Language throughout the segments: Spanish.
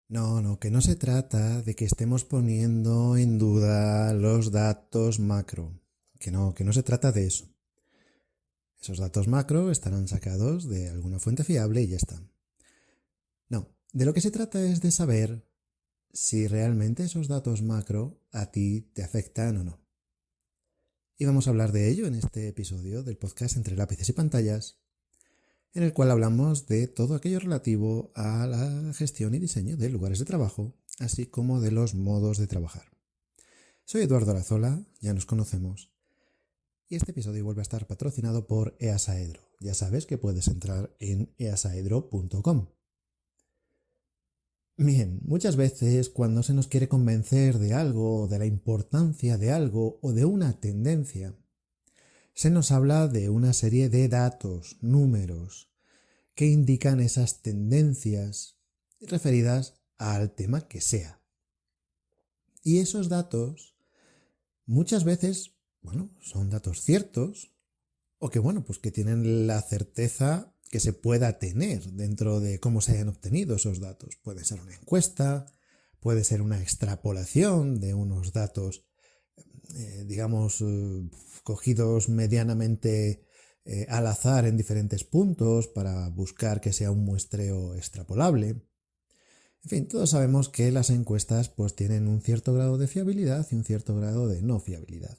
No, que no se trata de que estemos poniendo en duda los datos macro. Que no se trata de eso. Esos datos macro estarán sacados de alguna fuente fiable y ya está. No, de lo que se trata es de saber si realmente esos datos macro a ti te afectan o no. Y vamos a hablar de ello en este episodio del podcast Entre lápices y pantallas, en el cual hablamos de todo aquello relativo a la gestión y diseño de lugares de trabajo, así como de los modos de trabajar. Soy Eduardo Arazola, ya nos conocemos, y este episodio vuelve a estar patrocinado por Easaedro. Ya sabes que puedes entrar en easaedro.com. Bien, muchas veces cuando se nos quiere convencer de algo, de la importancia de algo o de una tendencia, se nos habla de una serie de datos, números, que indican esas tendencias referidas al tema que sea. Y esos datos muchas veces, son datos ciertos o pues que tienen la certeza que se pueda tener dentro de cómo se hayan obtenido esos datos. Puede ser una encuesta, puede ser una extrapolación de unos datos, cogidos medianamente al azar en diferentes puntos para buscar que sea un muestreo extrapolable. En fin, todos sabemos que las encuestas pues tienen un cierto grado de fiabilidad y un cierto grado de no fiabilidad.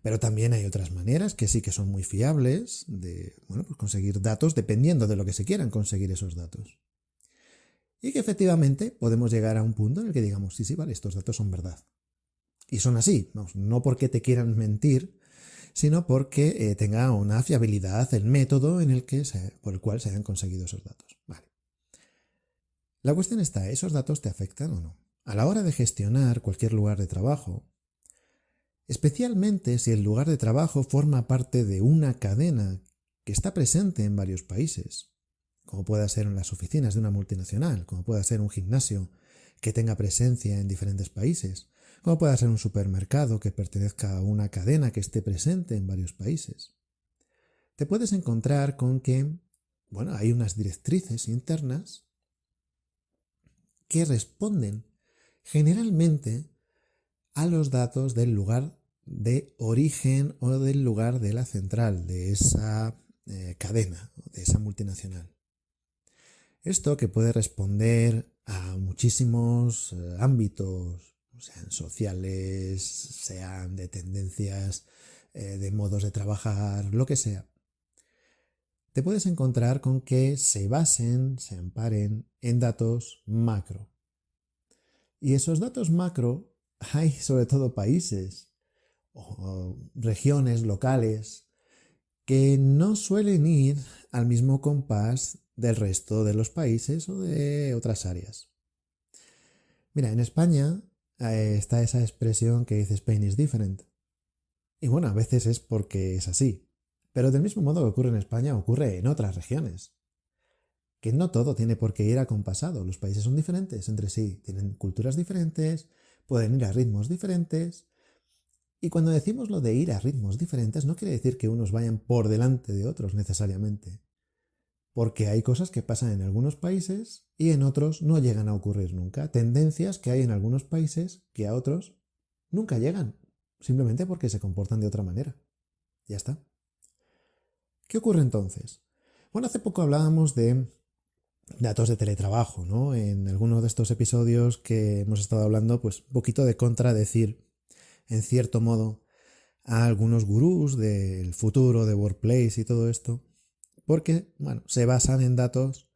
Pero también hay otras maneras que sí que son muy fiables de pues conseguir datos dependiendo de lo que se quieran conseguir esos datos. Y que efectivamente podemos llegar a un punto en el que digamos, sí, vale, estos datos son verdad. Y son así, no porque te quieran mentir, sino porque tenga una fiabilidad el método por el cual se han conseguido esos datos. Vale. La cuestión está, ¿esos datos te afectan o no? A la hora de gestionar cualquier lugar de trabajo, especialmente si el lugar de trabajo forma parte de una cadena que está presente en varios países, como pueda ser en las oficinas de una multinacional, como pueda ser un gimnasio que tenga presencia en diferentes países, como pueda ser un supermercado que pertenezca a una cadena que esté presente en varios países. Te puedes encontrar con que, hay unas directrices internas que responden generalmente a los datos del lugar de origen o del lugar de la central de esa cadena, de esa multinacional. Esto que puede responder a muchísimos ámbitos, sean sociales, sean de tendencias, de modos de trabajar, lo que sea. Te puedes encontrar con que se amparen en datos macro. Y esos datos macro hay sobre todo países o regiones locales que no suelen ir al mismo compás del resto de los países o de otras áreas. Mira, en España está esa expresión que dice Spain is different. Y a veces es porque es así. Pero del mismo modo que ocurre en España, ocurre en otras regiones. Que no todo tiene por qué ir acompasado. Los países son diferentes entre sí, tienen culturas diferentes, pueden ir a ritmos diferentes. Y cuando decimos lo de ir a ritmos diferentes, no quiere decir que unos vayan por delante de otros necesariamente. Porque hay cosas que pasan en algunos países y en otros no llegan a ocurrir nunca. Tendencias que hay en algunos países que a otros nunca llegan. Simplemente porque se comportan de otra manera. Ya está. ¿Qué ocurre entonces? Hace poco hablábamos de datos de teletrabajo, ¿no? En algunos de estos episodios que hemos estado hablando, pues un poquito de contradecir, en cierto modo, a algunos gurús del futuro, de workplace y todo esto, porque, se basan en datos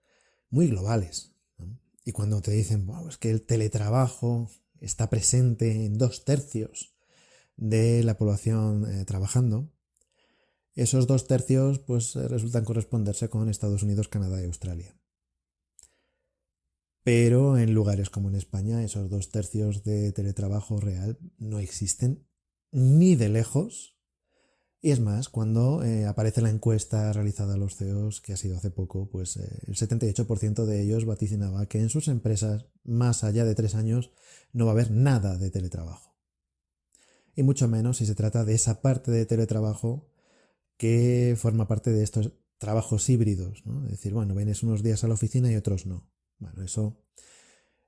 muy globales, ¿no? Y cuando te dicen, es que el teletrabajo está presente en 2/3 de la población trabajando, esos 2/3 pues resultan corresponderse con Estados Unidos, Canadá y Australia. Pero en lugares como en España, esos 2/3 de teletrabajo real no existen ni de lejos. Y es más, cuando aparece la encuesta realizada a los CEOs, que ha sido hace poco, pues el 78% de ellos vaticinaba que en sus empresas, más allá de 3 años, no va a haber nada de teletrabajo. Y mucho menos si se trata de esa parte de teletrabajo que forma parte de estos trabajos híbridos, ¿no? Es decir, vienes unos días a la oficina y otros no. Eso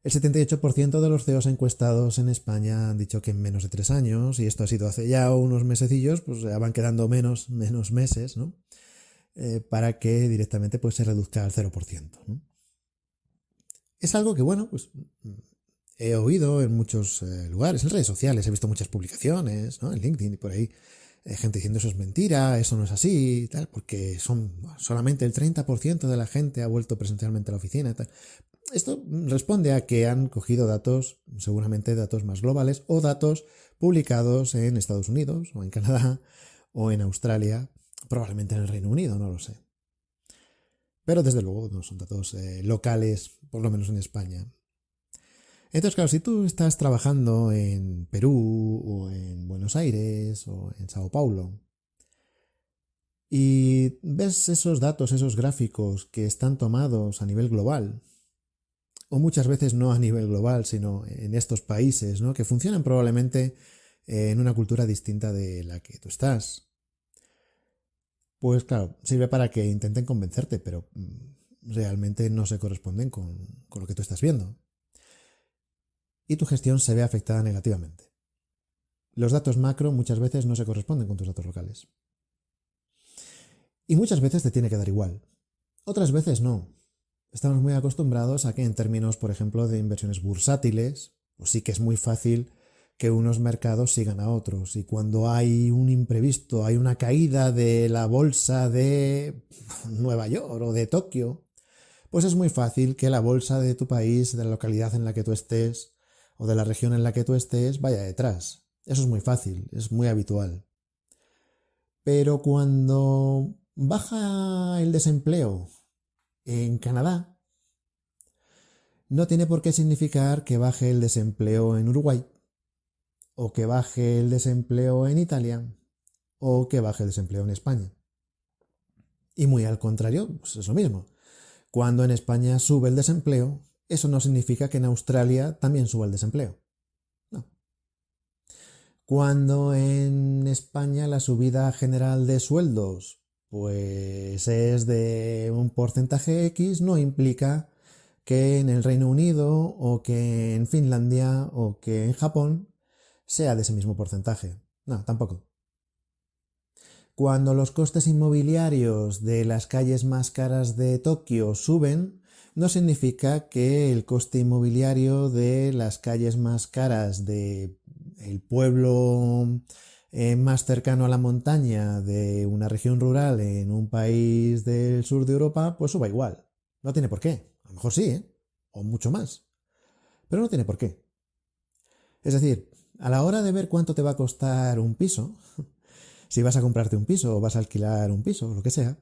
El 78% de los CEOs encuestados en España han dicho que en menos de 3 años, y esto ha sido hace ya unos mesecillos, pues ya van quedando menos meses, ¿no? Para que directamente pues, se reduzca al 0%, ¿no? Es algo que, bueno, pues he oído en muchos lugares, en redes sociales, he visto muchas publicaciones, ¿no? En LinkedIn y por ahí, gente diciendo eso es mentira, eso no es así, tal, porque solamente el 30% de la gente ha vuelto presencialmente a la oficina, tal. Esto responde a que han cogido datos, seguramente datos más globales, o datos publicados en Estados Unidos, o en Canadá, o en Australia, probablemente en el Reino Unido, no lo sé. Pero desde luego no son datos locales, por lo menos en España. Entonces, claro, si tú estás trabajando en Perú, o en Buenos Aires, o en Sao Paulo, y ves esos datos, esos gráficos que están tomados a nivel global, o muchas veces no a nivel global, sino en estos países, ¿no? Que funcionan probablemente en una cultura distinta de la que tú estás. Pues claro, sirve para que intenten convencerte, pero realmente no se corresponden con lo que tú estás viendo. Y tu gestión se ve afectada negativamente. Los datos macro muchas veces no se corresponden con tus datos locales. Y muchas veces te tiene que dar igual. Otras veces no. Estamos muy acostumbrados a que en términos, por ejemplo, de inversiones bursátiles, pues sí que es muy fácil que unos mercados sigan a otros. Y cuando hay un imprevisto, hay una caída de la bolsa de Nueva York o de Tokio, pues es muy fácil que la bolsa de tu país, de la localidad en la que tú estés, o de la región en la que tú estés, vaya detrás. Eso es muy fácil, es muy habitual. Pero cuando baja el desempleo en Canadá, no tiene por qué significar que baje el desempleo en Uruguay, o que baje el desempleo en Italia, o que baje el desempleo en España. Y muy al contrario, pues es lo mismo. Cuando en España sube el desempleo, eso no significa que en Australia también suba el desempleo. No. Cuando en España la subida general de sueldos pues es de un porcentaje X, no implica que en el Reino Unido, o que en Finlandia, o que en Japón sea de ese mismo porcentaje. No, tampoco. Cuando los costes inmobiliarios de las calles más caras de Tokio suben, no significa que el coste inmobiliario de las calles más caras de el pueblo más cercano a la montaña de una región rural en un país del sur de Europa, pues suba igual. No tiene por qué. A lo mejor sí, ¿eh? O mucho más. Pero no tiene por qué. Es decir, a la hora de ver cuánto te va a costar un piso, si vas a comprarte un piso o vas a alquilar un piso, lo que sea,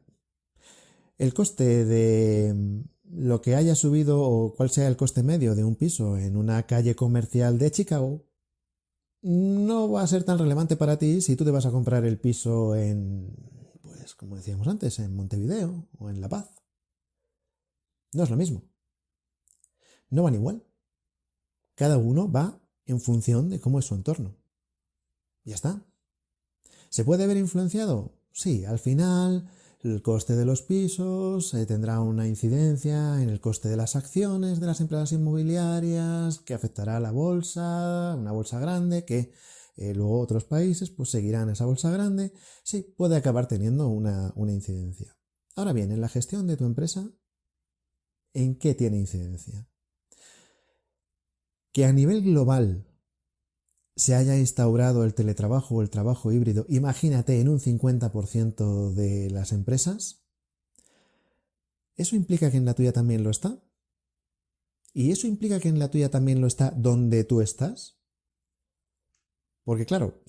el coste de lo que haya subido, o cuál sea el coste medio de un piso en una calle comercial de Chicago, no va a ser tan relevante para ti si tú te vas a comprar el piso en, pues como decíamos antes, en Montevideo o en La Paz. No es lo mismo. No van igual. Cada uno va en función de cómo es su entorno. Ya está. ¿Se puede ver influenciado? Sí, al final el coste de los pisos tendrá una incidencia en el coste de las acciones de las empresas inmobiliarias, que afectará a la bolsa, una bolsa grande, que luego otros países pues seguirán esa bolsa grande. Sí, puede acabar teniendo una incidencia. Ahora bien, en la gestión de tu empresa, ¿en qué tiene incidencia? Que a nivel global se haya instaurado el teletrabajo o el trabajo híbrido, imagínate, en un 50% de las empresas, ¿eso implica que en la tuya también lo está? ¿Y eso implica que en la tuya también lo está donde tú estás? Porque claro,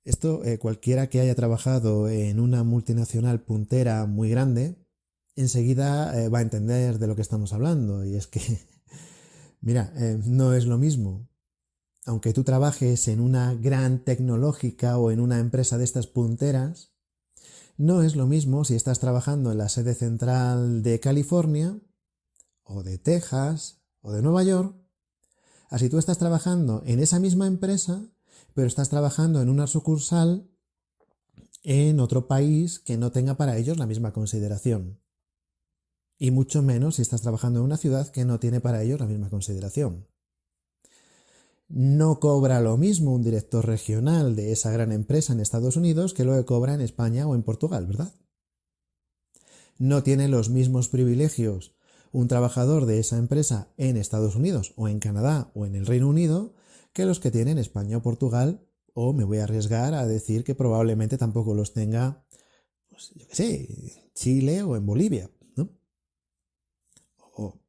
esto cualquiera que haya trabajado en una multinacional puntera muy grande, enseguida va a entender de lo que estamos hablando. Y es que, mira, no es lo mismo. Aunque tú trabajes en una gran tecnológica o en una empresa de estas punteras, no es lo mismo si estás trabajando en la sede central de California, o de Texas, o de Nueva York, a si tú estás trabajando en esa misma empresa, pero estás trabajando en una sucursal en otro país que no tenga para ellos la misma consideración. Y mucho menos si estás trabajando en una ciudad que no tiene para ello la misma consideración. No cobra lo mismo un director regional de esa gran empresa en Estados Unidos que lo que cobra en España o en Portugal, ¿verdad? No tiene los mismos privilegios un trabajador de esa empresa en Estados Unidos o en Canadá o en el Reino Unido que los que tiene en España o Portugal, o me voy a arriesgar a decir que probablemente tampoco los tenga, pues yo qué sé, Chile o en Bolivia, ¿no? O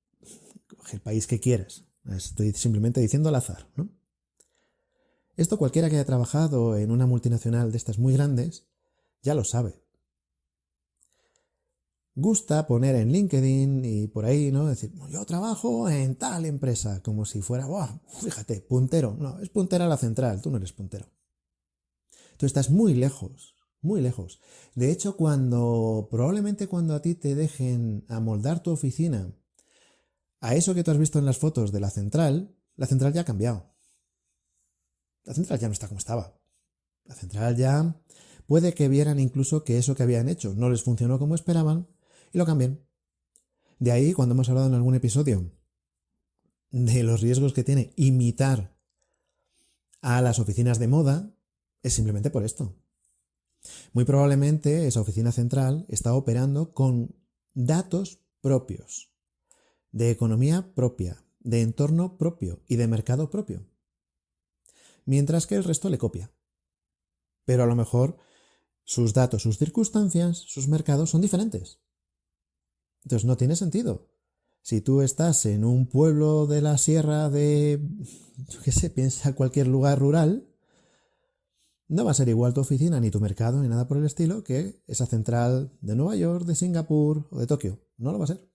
el país que quieras. Estoy simplemente diciendo al azar, ¿no? Esto cualquiera que haya trabajado en una multinacional de estas muy grandes ya lo sabe. Gusta poner en LinkedIn y por ahí, ¿no? Decir, yo trabajo en tal empresa, como si fuera, ¡buah! Fíjate, puntero. No, es puntera la central, tú no eres puntero. Tú estás muy lejos, muy lejos. De hecho, probablemente cuando a ti te dejen amoldar tu oficina a eso que tú has visto en las fotos de la central ya ha cambiado. La central ya no está como estaba. La central ya puede que vieran incluso que eso que habían hecho no les funcionó como esperaban y lo cambien. De ahí, cuando hemos hablado en algún episodio de los riesgos que tiene imitar a las oficinas de moda, es simplemente por esto. Muy probablemente esa oficina central está operando con datos propios, de economía propia, de entorno propio y de mercado propio, mientras que el resto le copia. Pero a lo mejor sus datos, sus circunstancias, sus mercados son diferentes. Entonces no tiene sentido. Si tú estás en un pueblo de la sierra yo qué sé, piensa cualquier lugar rural, no va a ser igual tu oficina, ni tu mercado, ni nada por el estilo, que esa central de Nueva York, de Singapur o de Tokio. No lo va a ser.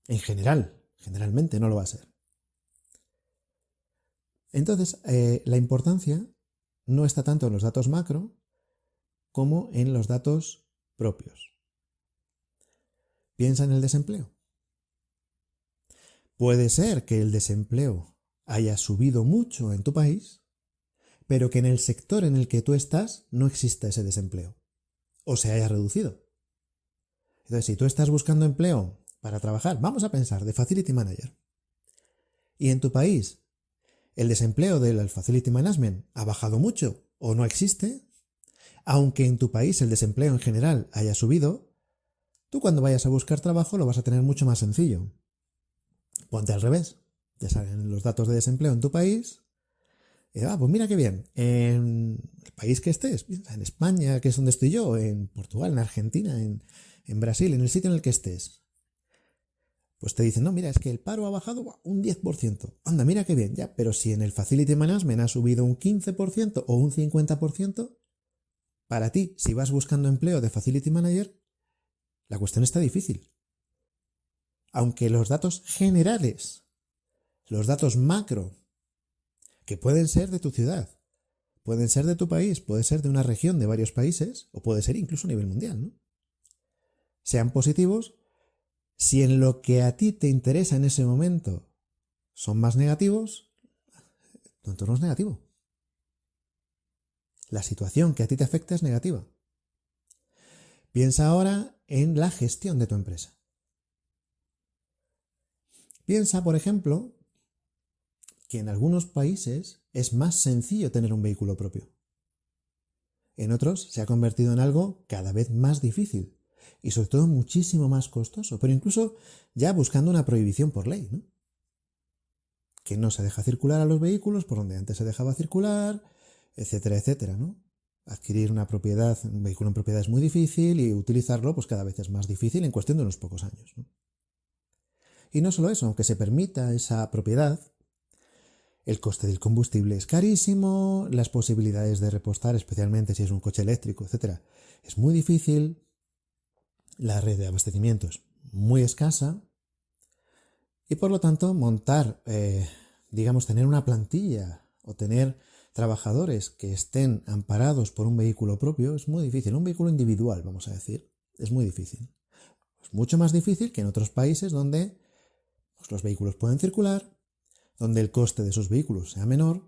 En general, generalmente no lo va a ser. Entonces, la importancia no está tanto en los datos macro como en los datos propios. Piensa en el desempleo. Puede ser que el desempleo haya subido mucho en tu país, pero que en el sector en el que tú estás no exista ese desempleo, o se haya reducido. Entonces, si tú estás buscando empleo para trabajar, vamos a pensar, de Facility Manager, y en tu país el desempleo del Facility Management ha bajado mucho o no existe, aunque en tu país el desempleo en general haya subido, tú cuando vayas a buscar trabajo lo vas a tener mucho más sencillo. Ponte al revés, te salen los datos de desempleo en tu país. Pues mira qué bien, en el país que estés, en España, que es donde estoy yo, en Portugal, en Argentina, en Brasil, en el sitio en el que estés, pues te dicen, no, mira, es que el paro ha bajado un 10%. Anda, mira qué bien, ya, pero si en el Facility Management ha subido un 15% o un 50%, para ti, si vas buscando empleo de Facility Manager, la cuestión está difícil. Aunque los datos generales, los datos macro, que pueden ser de tu ciudad, pueden ser de tu país, puede ser de una región de varios países, o puede ser incluso a nivel mundial, ¿no? Sean positivos, si en lo que a ti te interesa en ese momento son más negativos, tu entorno es negativo. La situación que a ti te afecta es negativa. Piensa ahora en la gestión de tu empresa. Piensa, por ejemplo, que en algunos países es más sencillo tener un vehículo propio. En otros se ha convertido en algo cada vez más difícil y sobre todo muchísimo más costoso, pero incluso ya buscando una prohibición por ley, ¿no? Que no se deja circular a los vehículos por donde antes se dejaba circular, etcétera, etcétera, ¿no? Adquirir un vehículo en propiedad es muy difícil y utilizarlo pues cada vez es más difícil en cuestión de unos pocos años, ¿no? Y no solo eso, aunque se permita esa propiedad, el coste del combustible es carísimo, las posibilidades de repostar, especialmente si es un coche eléctrico, etcétera, es muy difícil, la red de abastecimiento es muy escasa y por lo tanto tener una plantilla o tener trabajadores que estén amparados por un vehículo propio es muy difícil. Un vehículo individual, vamos a decir, es muy difícil. Es mucho más difícil que en otros países donde los vehículos pueden circular, donde el coste de esos vehículos sea menor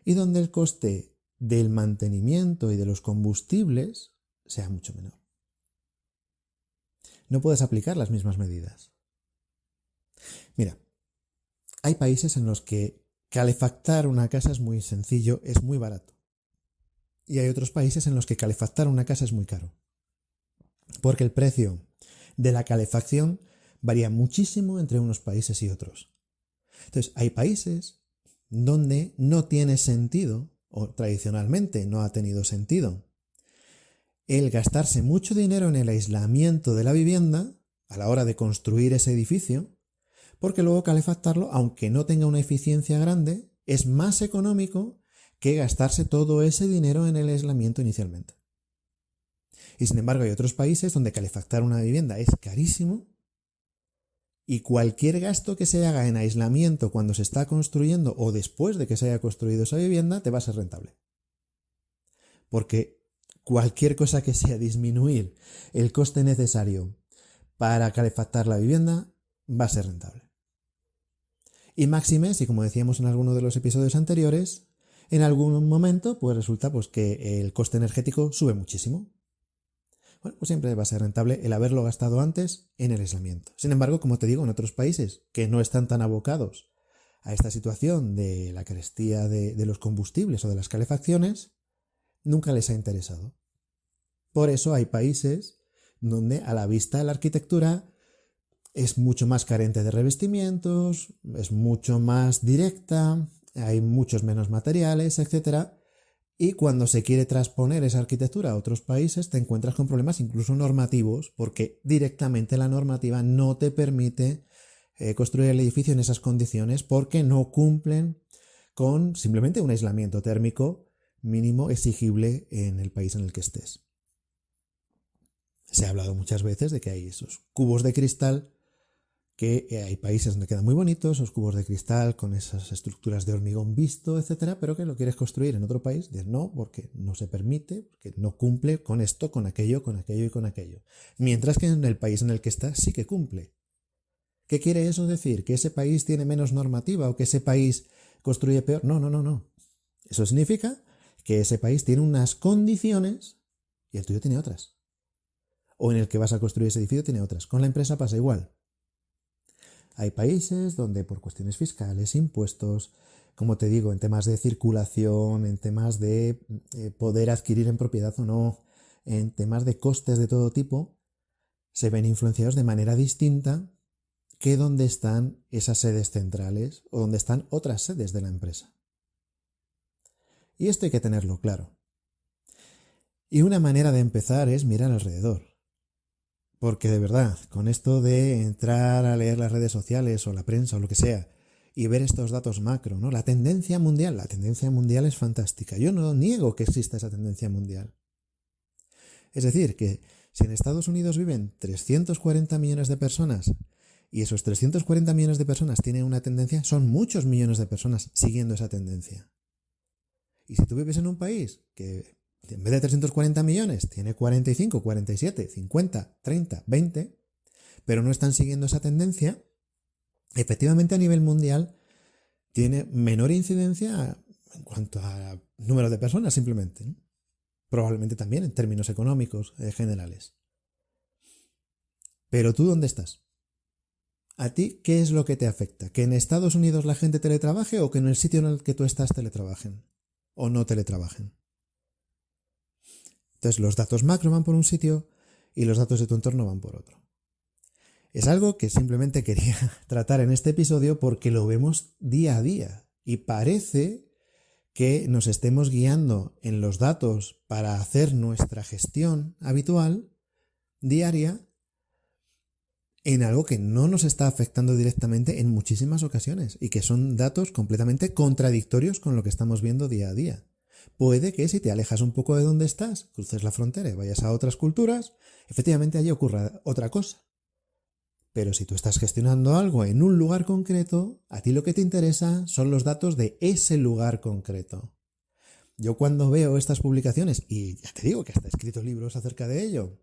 y donde el coste del mantenimiento y de los combustibles sea mucho menor. no puedes aplicar las mismas medidas. Mira, hay países en los que calefactar una casa es muy sencillo, es muy barato. Y hay otros países en los que calefactar una casa es muy caro. Porque el precio de la calefacción varía muchísimo entre unos países y otros. Entonces, hay países donde no tiene sentido, o tradicionalmente no ha tenido sentido, el gastarse mucho dinero en el aislamiento de la vivienda a la hora de construir ese edificio, porque luego calefactarlo, aunque no tenga una eficiencia grande, es más económico que gastarse todo ese dinero en el aislamiento inicialmente. Y sin embargo hay otros países donde calefactar una vivienda es carísimo y cualquier gasto que se haga en aislamiento cuando se está construyendo o después de que se haya construido esa vivienda te va a ser rentable. Porque cualquier cosa que sea disminuir el coste necesario para calefactar la vivienda va a ser rentable. Y máxime, si como decíamos en alguno de los episodios anteriores, en algún momento pues resulta pues, que el coste energético sube muchísimo. Bueno, pues siempre va a ser rentable el haberlo gastado antes en el aislamiento. Sin embargo, como te digo, en otros países que no están tan abocados a esta situación de la carestía de los combustibles o de las calefacciones, nunca les ha interesado. Por eso hay países donde a la vista la arquitectura es mucho más carente de revestimientos, es mucho más directa, hay muchos menos materiales, etc. Y cuando se quiere transponer esa arquitectura a otros países te encuentras con problemas incluso normativos porque directamente la normativa no te permite construir el edificio en esas condiciones porque no cumplen con simplemente un aislamiento térmico mínimo exigible en el país en el que estés. Se ha hablado muchas veces de que hay esos cubos de cristal que hay países donde quedan muy bonitos, esos cubos de cristal con esas estructuras de hormigón visto, etcétera, pero que lo quieres construir en otro país, dices no, porque no se permite, porque no cumple con esto, con aquello y con aquello. Mientras que en el país en el que estás sí que cumple. ¿Qué quiere eso decir? ¿Que ese país tiene menos normativa o que ese país construye peor? No. Eso significa que ese país tiene unas condiciones y el tuyo tiene otras. O en el que vas a construir ese edificio tiene otras. Con la empresa pasa igual. Hay países donde por cuestiones fiscales, impuestos, como te digo, en temas de circulación, en temas de poder adquirir en propiedad o no, en temas de costes de todo tipo, se ven influenciados de manera distinta que donde están esas sedes centrales o donde están otras sedes de la empresa. Y esto hay que tenerlo claro. Y una manera de empezar es mirar alrededor. Porque de verdad, con esto de entrar a leer las redes sociales o la prensa o lo que sea y ver estos datos macro, ¿no? La tendencia mundial es fantástica. Yo no niego que exista esa tendencia mundial. Es decir, que si en Estados Unidos viven 340 millones de personas y esos 340 millones de personas tienen una tendencia, son muchos millones de personas siguiendo esa tendencia. Y si tú vives en un país que en vez de 340 millones, tiene 45, 47, 50, 30, 20, pero no están siguiendo esa tendencia, efectivamente a nivel mundial tiene menor incidencia en cuanto a número de personas simplemente, ¿no? Probablemente también en términos económicos generales. Pero ¿tú dónde estás? ¿A ti qué es lo que te afecta? ¿Que en Estados Unidos la gente teletrabaje o que en el sitio en el que tú estás teletrabajen? ¿O no teletrabajen? Entonces los datos macro van por un sitio y los datos de tu entorno van por otro. Es algo que simplemente quería tratar en este episodio porque lo vemos día a día y parece que nos estemos guiando en los datos para hacer nuestra gestión habitual, diaria, en algo que no nos está afectando directamente en muchísimas ocasiones y que son datos completamente contradictorios con lo que estamos viendo día a día. Puede que si te alejas un poco de donde estás, cruces la frontera y vayas a otras culturas, efectivamente allí ocurra otra cosa. Pero si tú estás gestionando algo en un lugar concreto, a ti lo que te interesa son los datos de ese lugar concreto. Yo cuando veo estas publicaciones, y ya te digo que hasta he escrito libros acerca de ello,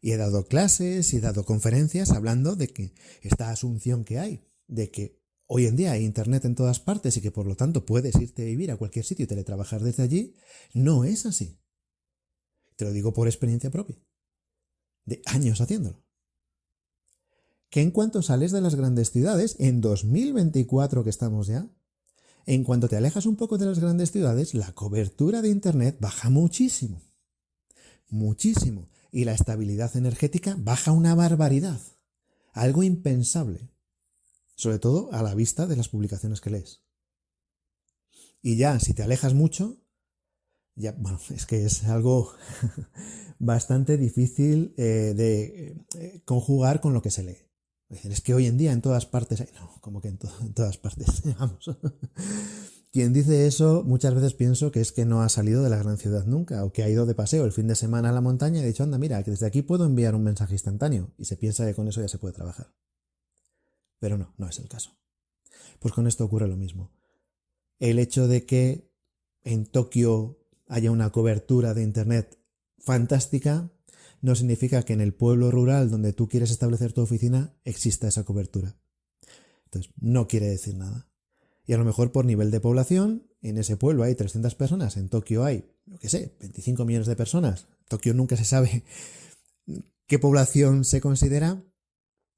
y he dado clases y he dado conferencias hablando de que esta asunción que hay, de que hoy en día hay internet en todas partes y que por lo tanto puedes irte a vivir a cualquier sitio y teletrabajar desde allí, no es así. Te lo digo por experiencia propia, de años haciéndolo. que en cuanto sales de las grandes ciudades, en 2024 que estamos ya, en cuanto te alejas un poco de las grandes ciudades, la cobertura de Internet baja muchísimo. Muchísimo. Y la estabilidad energética baja una barbaridad. Algo impensable. Sobre todo a la vista de las publicaciones que lees. Y ya, si te alejas mucho, ya, bueno, es que es algo bastante difícil de conjugar con lo que se lee. Es que hoy en día en todas partes hay... No, como que en todas partes, vamos. Quien dice eso muchas veces pienso que es que no ha salido de la gran ciudad nunca, o que ha ido de paseo el fin de semana a la montaña y ha dicho, anda, mira, que desde aquí puedo enviar un mensaje instantáneo, y se piensa que con eso ya se puede trabajar. Pero no, no es el caso. Pues con esto ocurre lo mismo. El hecho de que en Tokio haya una cobertura de Internet fantástica no significa que en el pueblo rural donde tú quieres establecer tu oficina exista esa cobertura. Entonces, no quiere decir nada. Y a lo mejor por nivel de población, en ese pueblo hay 300 personas, en Tokio hay, yo qué sé, 25 millones de personas. Tokio nunca se sabe qué población se considera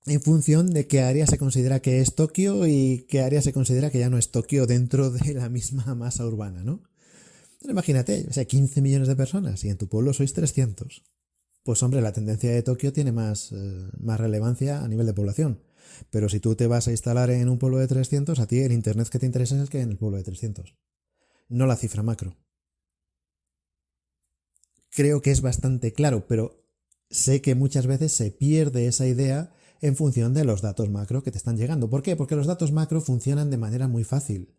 en función de qué área se considera que es Tokio y qué área se considera que ya no es Tokio dentro de la misma masa urbana, ¿no? Pero imagínate, o sea, 15 millones de personas y en tu pueblo sois 300. Pues hombre, la tendencia de Tokio tiene más relevancia a nivel de población. Pero si tú te vas a instalar en un pueblo de 300, a ti el internet que te interesa es el que hay en el pueblo de 300. No la cifra macro. Creo que es bastante claro, pero sé que muchas veces se pierde esa idea en función de los datos macro que te están llegando. ¿Por qué? Porque los datos macro funcionan de manera muy fácil.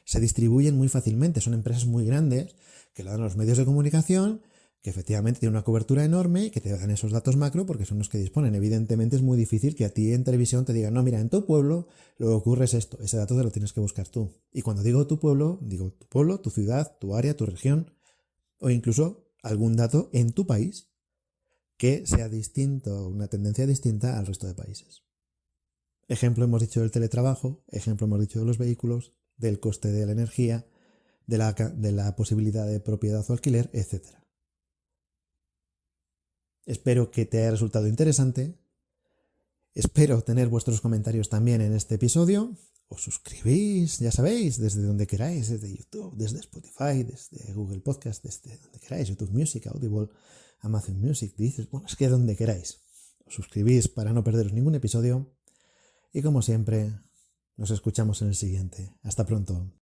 Se distribuyen muy fácilmente. Son empresas muy grandes que lo dan a los medios de comunicación, que efectivamente tienen una cobertura enorme y que te dan esos datos macro porque son los que disponen. Evidentemente es muy difícil que a ti en televisión te digan, no, mira, en tu pueblo lo que ocurre es esto. Ese dato te lo tienes que buscar tú. Y cuando digo tu pueblo, tu ciudad, tu área, tu región, o incluso algún dato en tu país que sea distinto, una tendencia distinta al resto de países. Ejemplo hemos dicho del teletrabajo, ejemplo hemos dicho de los vehículos, del coste de la energía, de la posibilidad de propiedad o alquiler, etc. Espero que te haya resultado interesante. Espero tener vuestros comentarios también en este episodio. Os suscribís, ya sabéis, desde donde queráis, desde YouTube, desde Spotify, desde Google Podcast, desde donde queráis, YouTube Music, Audible, Amazon Music, Deezer, bueno, es que donde queráis. Os suscribís para no perderos ningún episodio. Y como siempre, nos escuchamos en el siguiente. Hasta pronto.